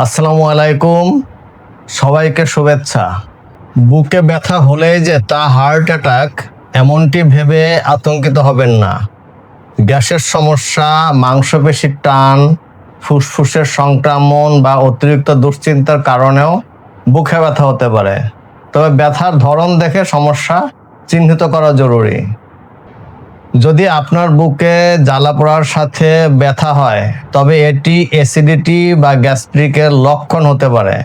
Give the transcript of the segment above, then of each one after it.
আসসালামু আলাইকুম, সবাইকে শুভেচ্ছা। বুকে ব্যথা হলেই যে তা হার্ট অ্যাটাক এমনটি ভেবে আতঙ্কিত হবেন না। গ্যাসের সমস্যা, মাংসপেশির টান, ফুসফুসের সংক্রমণ বা অতিরিক্ত দুশ্চিন্তার কারণেও বুকে ব্যথা হতে পারে। তবে ব্যথার ধরন দেখে সমস্যা চিহ্নিত করা জরুরি। যদি আপনার বুকে জ্বালা পোড়ার সাথে ব্যথা হয়, তবে এটি অ্যাসিডিটি বা গ্যাস্ট্রিকের লক্ষণ হতে পারে।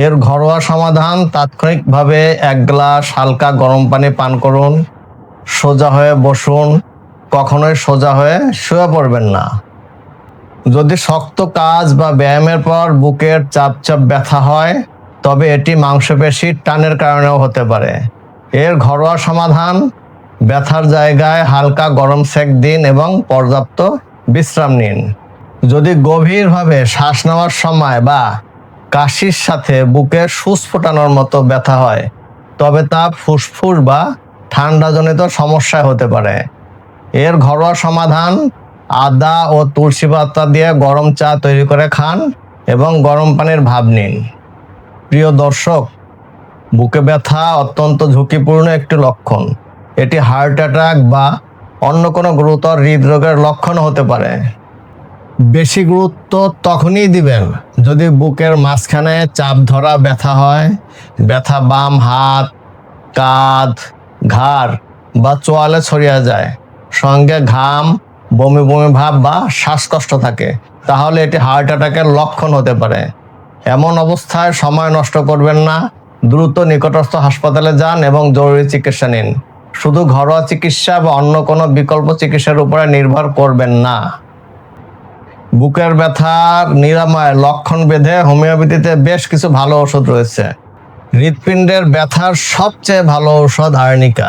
এর ঘরোয়া সমাধান: তাৎক্ষণিকভাবে 1 গ্লাস হালকা গরম পানি পান করুন। সোজা হয়ে বসুন, কখনোই সোজা হয়ে শুয়ে পড়বেন না। যদি শক্ত কাজ বা ব্যায়ামের পর বুকের চাপ চাপ ব্যথা হয়, তবে এটি মাংসপেশির টানের কারণেও হতে পারে। এর ঘরোয়া সমাধান: ব্যথার জায়গায় হালকা গরম সেক দিন এবং পর্যাপ্ত বিশ্রাম নিন। যদি গভীরভাবে শ্বাস নেওয়ার সময় বা কাশির সাথে বুকে সূচ ফোটানোর মতো ব্যথা হয়, তবে তা ফুসফুস বা ঠান্ডাজনিত সমস্যায় হতে পারে। এর ঘরোয়া সমাধান: আদা ও তুলসী পাতা দিয়ে গরম চা তৈরি করে খান এবং গরম পানির ভাপ নিন। প্রিয় দর্শক, বুকে ব্যথা অত্যন্ত ঝুঁকিপূর্ণ একটি লক্ষণ। এটি হার্ট অ্যাটাক বা অন্য কোনো গুরুতর হৃদরোগের লক্ষণ হতে পারে। বেশি গুরুত্ব তখনই দিবেন যদি বুকের মাঝখানে চাপ ধরা ব্যথা হয়, ব্যথা বাম হাত, কাঁধ, ঘাড় বা চোয়ালে ছড়িয়ে যায়, সঙ্গে ঘাম, বমি বমি ভাব বা শ্বাসকষ্ট থাকে, তাহলে এটি হার্ট অ্যাটাকের লক্ষণ হতে পারে। এমন অবস্থায় সময় নষ্ট করবেন না, দ্রুত নিকটস্থ হাসপাতালে যান এবং জরুরি চিকিৎসা নিন। শুধু ঘরোয়া চিকিৎসা বা অন্য কোনো বিকল্প চিকিৎসার উপরে নির্ভর করবেন না। বুকের ব্যথার নিরাময়ের লক্ষণ ভেদে হোমিওপ্যাথিতে বেশ কিছু ভালো ওষুধ রয়েছে। হৃৎপিণ্ডের ব্যথার সবচেয়ে ভালো ঔষধ আর্নিকা।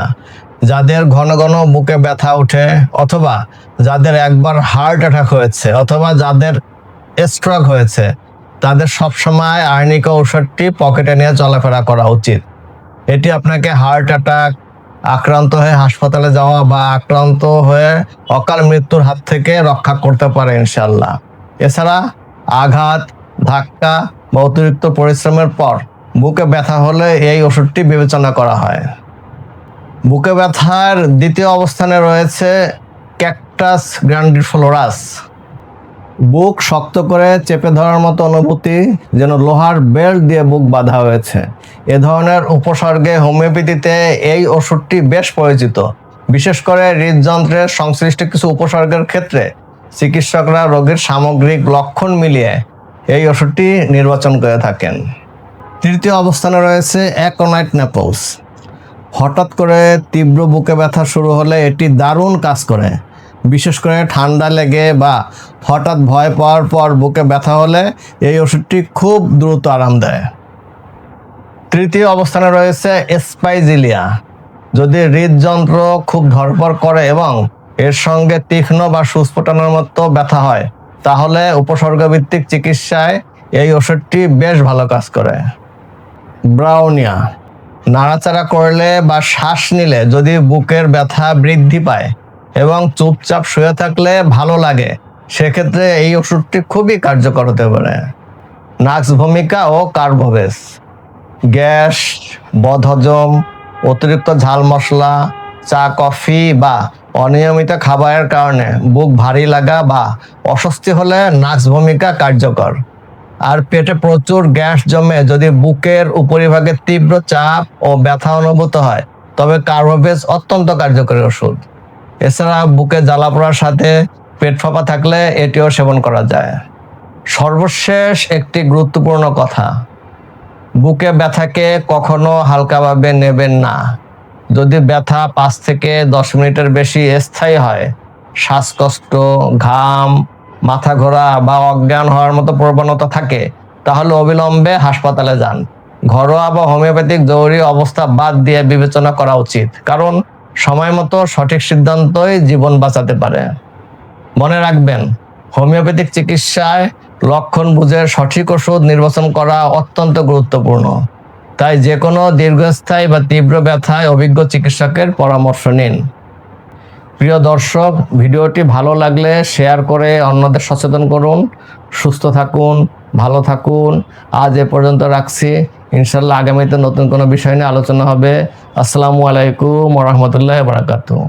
যাদের ঘন ঘন বুকে ব্যথা ওঠে, অথবা যাদের একবার হার্ট অ্যাটাক হয়েছে, অথবা যাদের স্ট্রোক হয়েছে, তাদের সবসময় আর্নিকা ঔষধটি পকেটে নিয়ে চলাফেরা করা উচিত। এটি আপনাকে হার্ট অ্যাটাক, আক্রান্ত হয়ে হাসপাতালে যাওয়া বা আক্রান্ত হয়ে অকাল মৃত্যুর হাত থেকে রক্ষা করতে পারে ইনশাল্লাহ। এছাড়া আঘাত, ধাক্কা বা অতিরিক্ত পরিশ্রমের পর বুকে ব্যথা হলে এই ওষুধটি বিবেচনা করা হয়। বুকে ব্যথার দ্বিতীয় অবস্থানে রয়েছে ক্যাকটাস গ্র্যান্ডিফ্লোরাস। বুক শক্ত করে চেপে ধরার মতো অনুভূতি, যেন লোহার বেল্ট দিয়ে বুক বাঁধা হয়েছে। এ ধরনের উপসর্গে হোমিওপ্যাথিতে এই ওষুধটি বেশ পরিচিত। বিশেষ করে হৃদযন্ত্রের সংশ্লিষ্ট কিছু উপসর্গের ক্ষেত্রে চিকিৎসকরা রোগীর সামগ্রিক লক্ষণ মিলিয়ে এই ওষুধটি নির্বাচন করে থাকেন। তৃতীয় অবস্থানে রয়েছে অ্যাকোনাইট নেপলস। হঠাৎ করে তীব্র বুকে ব্যথা শুরু হলে এটি দারুণ কাজ করে। বিশেষ করে ঠান্ডা লেগে বা হঠাৎ ভয় পাওয়ার পর বুকে ব্যথা হলে এই ওষুধটি খুব দ্রুত আরাম দেয়। তৃতীয় অবস্থানে রয়েছে স্পাইজিলিয়া। যদি হৃদযন্ত্র খুব ধড়ফড় করে এবং এর সঙ্গে তীক্ষ্ণ বা সূচ ফোটানোর মতো ব্যথা হয়, তাহলে উপসর্গভিত্তিক চিকিৎসায় এই ওষুধটি বেশ ভালো কাজ করে। ব্রাউনিয়া। নাড়াচাড়া করলে বা শ্বাস নিলে যদি বুকের ব্যথা বৃদ্ধি পায় এবং চুপচাপ শুয়ে থাকলে ভালো লাগে, সেক্ষেত্রে এই ওষুধটি খুবই কার্যকর হতে পারে। নাক্স ভূমিকা ও কার্বোভেজ। গ্যাস, বদহজম, অতিরিক্ত ঝাল মশলা, চা কফি বা অনিয়মিত খাবারের কারণে বুক ভারী লাগা বা অস্বস্তি হলে নাক্স ভূমিকা কার্যকর। আর পেটে প্রচুর গ্যাস জমে যদি বুকের উপরিভাগে তীব্র চাপ ও ব্যথা অনুভূত হয়, তবে কার্বোভেজ অত্যন্ত কার্যকরী ওষুধ। এছাড়া বুকে জ্বালা পোড়ার সাথে পেট ফাঁপা থাকলে এটিও সেবন করা যায়। সর্বশেষ একটি গুরুত্বপূর্ণ কথা: বুকে ব্যথাকে কখনো হালকাভাবে নেবেন না। যদি ব্যথা 5 থেকে 10 মিনিটের বেশি স্থায়ী হয়, শ্বাসকষ্ট, ঘাম, মাথা ঘোরা বা অজ্ঞান হওয়ার মতো প্রবণতা থাকে, তাহলে অবিলম্বে হাসপাতালে যান। ঘরোয়া বা হোমিওপ্যাথিক জরুরি অবস্থা বাদ দিয়ে বিবেচনা করা উচিত, কারণ সময় মতো সঠিক সিদ্ধান্তই জীবন বাঁচাতে পারে। মনে রাখবেন, হোমিওপ্যাথিক চিকিৎসায় লক্ষণ বুঝে সঠিক ওষুধ নির্বাচন করা অত্যন্ত গুরুত্বপূর্ণ। তাই যে কোনো দীর্ঘস্থায়ী বা তীব্র ব্যথায় অভিজ্ঞ চিকিৎসকের পরামর্শ নিন। প্রিয় দর্শক, ভিডিওটি ভালো লাগলে শেয়ার করে অন্যদের সচেতন করুন। সুস্থ থাকুন, ভালো থাকুন। আজ এ পর্যন্ত রাখছি। ইনশাল্লাহ আগামীতে নতুন কোনো বিষয় নিয়ে আলোচনা হবে। আসসালামু আলাইকুম ওয়া রাহমাতুল্লাহি ওয়া বারাকাতুহু।